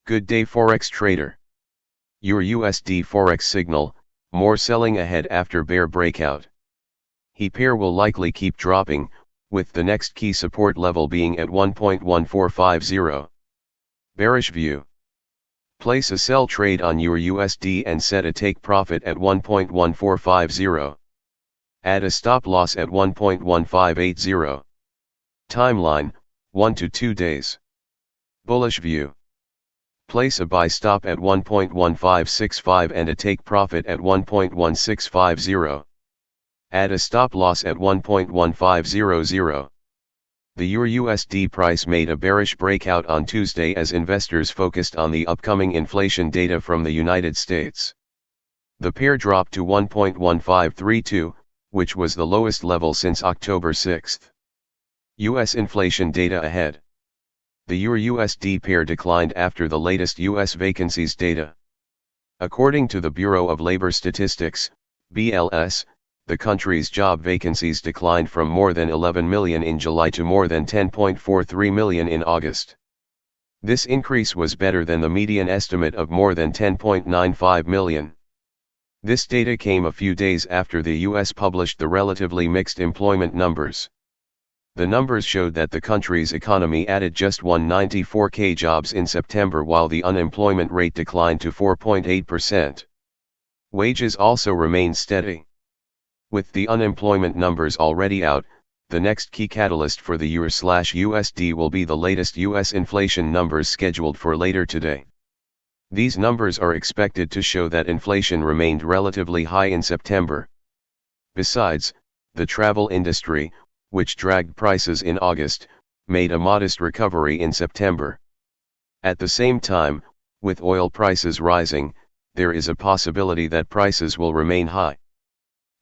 Good day Forex trader. Your USD Forex signal, more selling ahead after bear breakout. He pair will likely keep dropping, with the next key support level being at 1.1450. Bearish view. Place a sell trade on your USD and set a take profit at 1.1450. Add a stop loss at 1.1580. Timeline, 1 to 2 days. Bullish view. Place a buy stop at 1.1565 and a take profit at 1.1650. Add a stop loss at 1.1500. The Euro USD price made a bearish breakout on Tuesday as investors focused on the upcoming inflation data from the United States. The pair dropped to 1.1532, which was the lowest level since October 6. US inflation data ahead. The Euro-USD pair declined after the latest US vacancies data. According to the Bureau of Labor Statistics, BLS, the country's job vacancies declined from more than 11 million in July to more than 10.43 million in August. This increase was better than the median estimate of more than 10.95 million. This data came a few days after the US published the relatively mixed employment numbers. The numbers showed that the country's economy added just 194,000 jobs in September while the unemployment rate declined to 4.8%. Wages also remained steady. With the unemployment numbers already out, the next key catalyst for the Euro/USD will be the latest US inflation numbers scheduled for later today. These numbers are expected to show that inflation remained relatively high in September. Besides, the travel industry, which dragged prices in August, made a modest recovery in September. At the same time, with oil prices rising, there is a possibility that prices will remain high.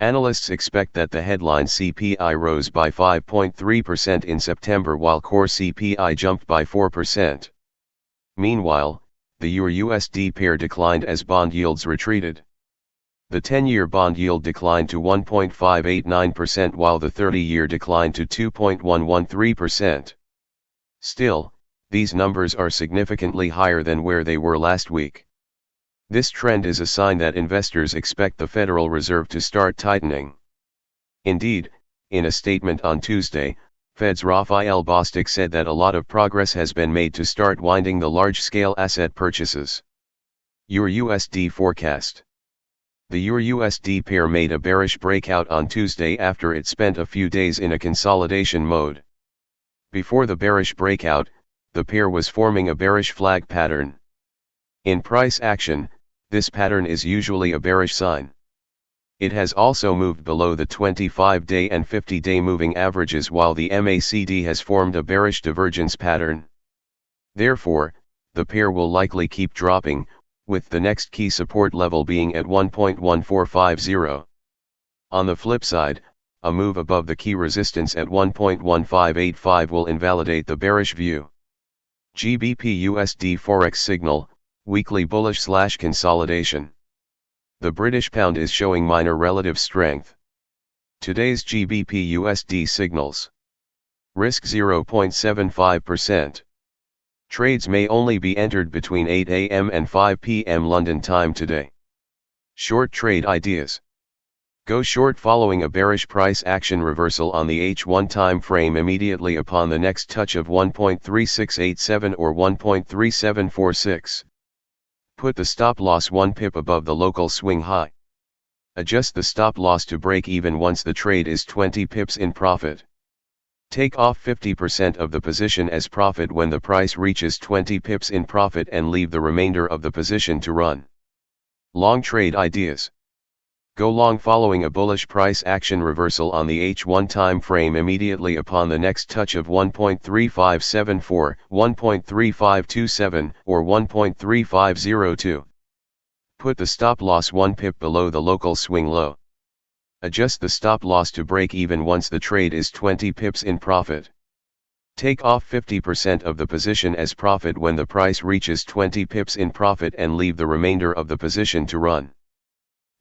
Analysts expect that the headline CPI rose by 5.3% in September while core CPI jumped by 4%. Meanwhile, the Euro-USD pair declined as bond yields retreated. The 10-year bond yield declined to 1.589% while the 30-year declined to 2.113%. Still, these numbers are significantly higher than where they were last week. This trend is a sign that investors expect the Federal Reserve to start tightening. Indeed, in a statement on Tuesday, Fed's Raphael Bostic said that a lot of progress has been made to start winding the large-scale asset purchases. Euro-USD forecast. The Euro-USD pair made a bearish breakout on Tuesday after it spent a few days in a consolidation mode. Before the bearish breakout, the pair was forming a bearish flag pattern. In price action, this pattern is usually a bearish sign. It has also moved below the 25-day and 50-day moving averages while the MACD has formed a bearish divergence pattern. Therefore, the pair will likely keep dropping, with the next key support level being at 1.1450. On the flip side, a move above the key resistance at 1.1585 will invalidate the bearish view. GBP USD Forex signal, weekly bullish/consolidation. The British pound is showing minor relative strength. Today's GBP USD signals. Risk 0.75%. Trades may only be entered between 8 a.m. and 5 p.m. London time today. Short trade ideas. Go short following a bearish price action reversal on the H1 time frame immediately upon the next touch of 1.3687 or 1.3746. Put the stop loss 1 pip above the local swing high. Adjust the stop loss to break even once the trade is 20 pips in profit. Take off 50% of the position as profit when the price reaches 20 pips in profit and leave the remainder of the position to run. Long trade ideas. Go long following a bullish price action reversal on the H1 time frame immediately upon the next touch of 1.3574, 1.3527, or 1.3502. Put the stop loss 1 pip below the local swing low. Adjust the stop loss to break even once the trade is 20 pips in profit. Take off 50% of the position as profit when the price reaches 20 pips in profit and leave the remainder of the position to run.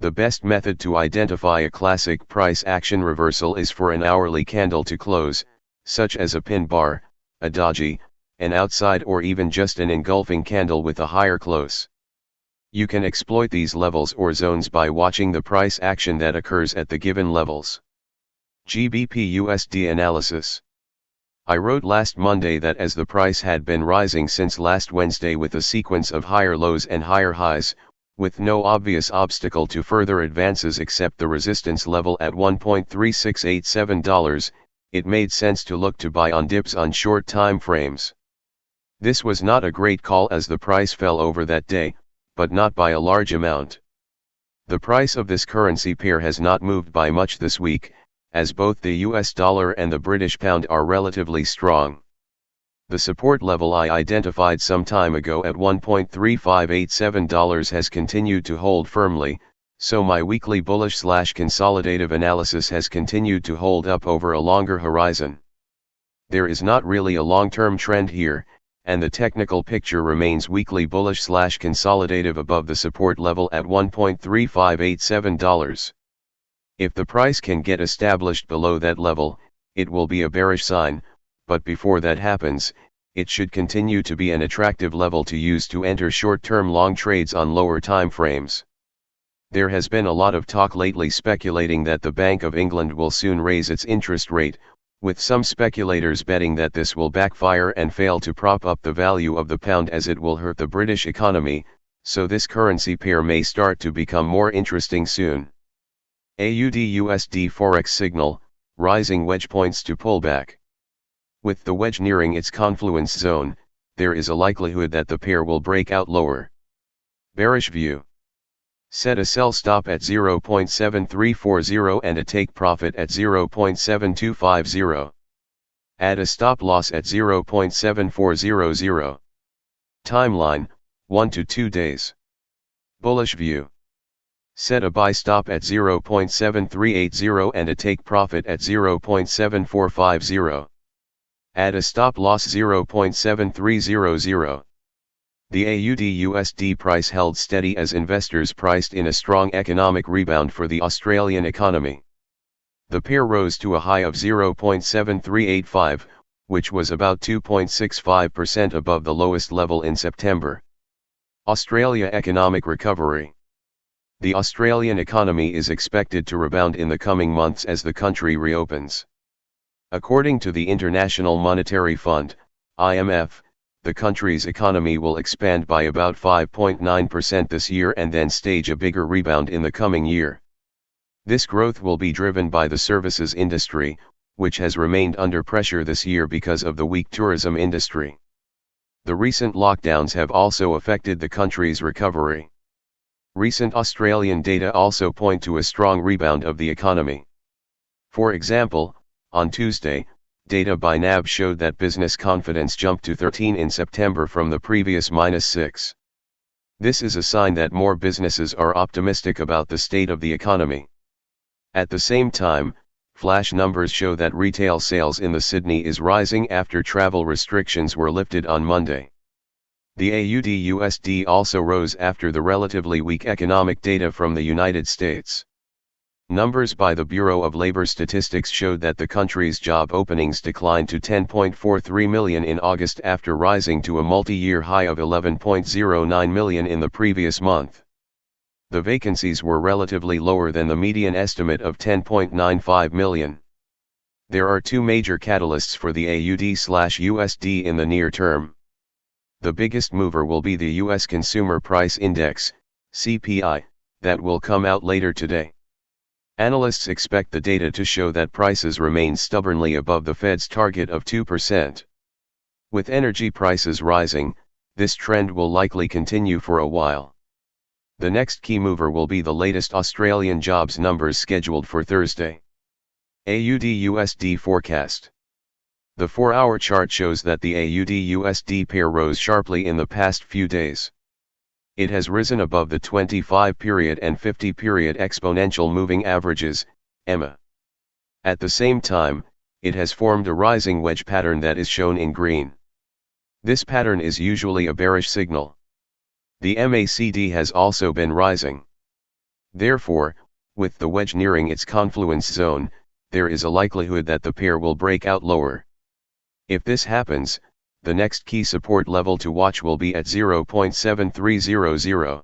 The best method to identify a classic price action reversal is for an hourly candle to close, such as a pin bar, a doji, an outside or even just an engulfing candle with a higher close. You can exploit these levels or zones by watching the price action that occurs at the given levels. GBP/USD analysis. I wrote last Monday that as the price had been rising since last Wednesday with a sequence of higher lows and higher highs, with no obvious obstacle to further advances except the resistance level at $1.3687, it made sense to look to buy on dips on short time frames. This was not a great call as the price fell over that day, but not by a large amount. The price of this currency pair has not moved by much this week, as both the US dollar and the British pound are relatively strong. The support level I identified some time ago at $1.3587 has continued to hold firmly, so my weekly bullish/consolidative analysis has continued to hold up over a longer horizon. There is not really a long-term trend here, and the technical picture remains weekly bullish/consolidative above the support level at $1.3587. If the price can get established below that level, it will be a bearish sign, but before that happens, it should continue to be an attractive level to use to enter short-term long trades on lower time frames. There has been a lot of talk lately speculating that the Bank of England will soon raise its interest rate, with some speculators betting that this will backfire and fail to prop up the value of the pound as it will hurt the British economy, so this currency pair may start to become more interesting soon. AUD/USD Forex signal, rising wedge points to pullback. With the wedge nearing its confluence zone, there is a likelihood that the pair will break out lower. Bearish view. Set a sell stop at 0.7340 and a take profit at 0.7250. Add a stop loss at 0.7400. Timeline, 1 to 2 days. Bullish view. Set a buy stop at 0.7380 and a take profit at 0.7450. Add a stop loss 0.7300. The AUD/USD price held steady as investors priced in a strong economic rebound for the Australian economy. The pair rose to a high of 0.7385, which was about 2.65% above the lowest level in September. Australia economic recovery. The Australian economy is expected to rebound in the coming months as the country reopens. According to the International Monetary Fund, IMF, the country's economy will expand by about 5.9% this year and then stage a bigger rebound in the coming year. This growth will be driven by the services industry, which has remained under pressure this year because of the weak tourism industry. The recent lockdowns have also affected the country's recovery. Recent Australian data also point to a strong rebound of the economy. For example, on Tuesday, data by NAB showed that business confidence jumped to 13 in September from the previous -6. This is a sign that more businesses are optimistic about the state of the economy. At the same time, flash numbers show that retail sales in the Sydney is rising after travel restrictions were lifted on Monday. The AUD/USD also rose after the relatively weak economic data from the United States. Numbers by the Bureau of Labor Statistics showed that the country's job openings declined to 10.43 million in August after rising to a multi-year high of 11.09 million in the previous month. The vacancies were relatively lower than the median estimate of 10.95 million. There are two major catalysts for the AUD/USD in the near term. The biggest mover will be the U.S. Consumer Price Index, CPI, that will come out later today. Analysts expect the data to show that prices remain stubbornly above the Fed's target of 2%. With energy prices rising, this trend will likely continue for a while. The next key mover will be the latest Australian jobs numbers scheduled for Thursday. AUD/USD forecast. The 4-hour chart shows that the AUD/USD pair rose sharply in the past few days. It has risen above the 25-period and 50-period exponential moving averages, EMA. At the same time, it has formed a rising wedge pattern that is shown in green. This pattern is usually a bearish signal. The MACD has also been rising. Therefore, with the wedge nearing its confluence zone, there is a likelihood that the pair will break out lower. If this happens, The next key support level to watch will be at 0.7300.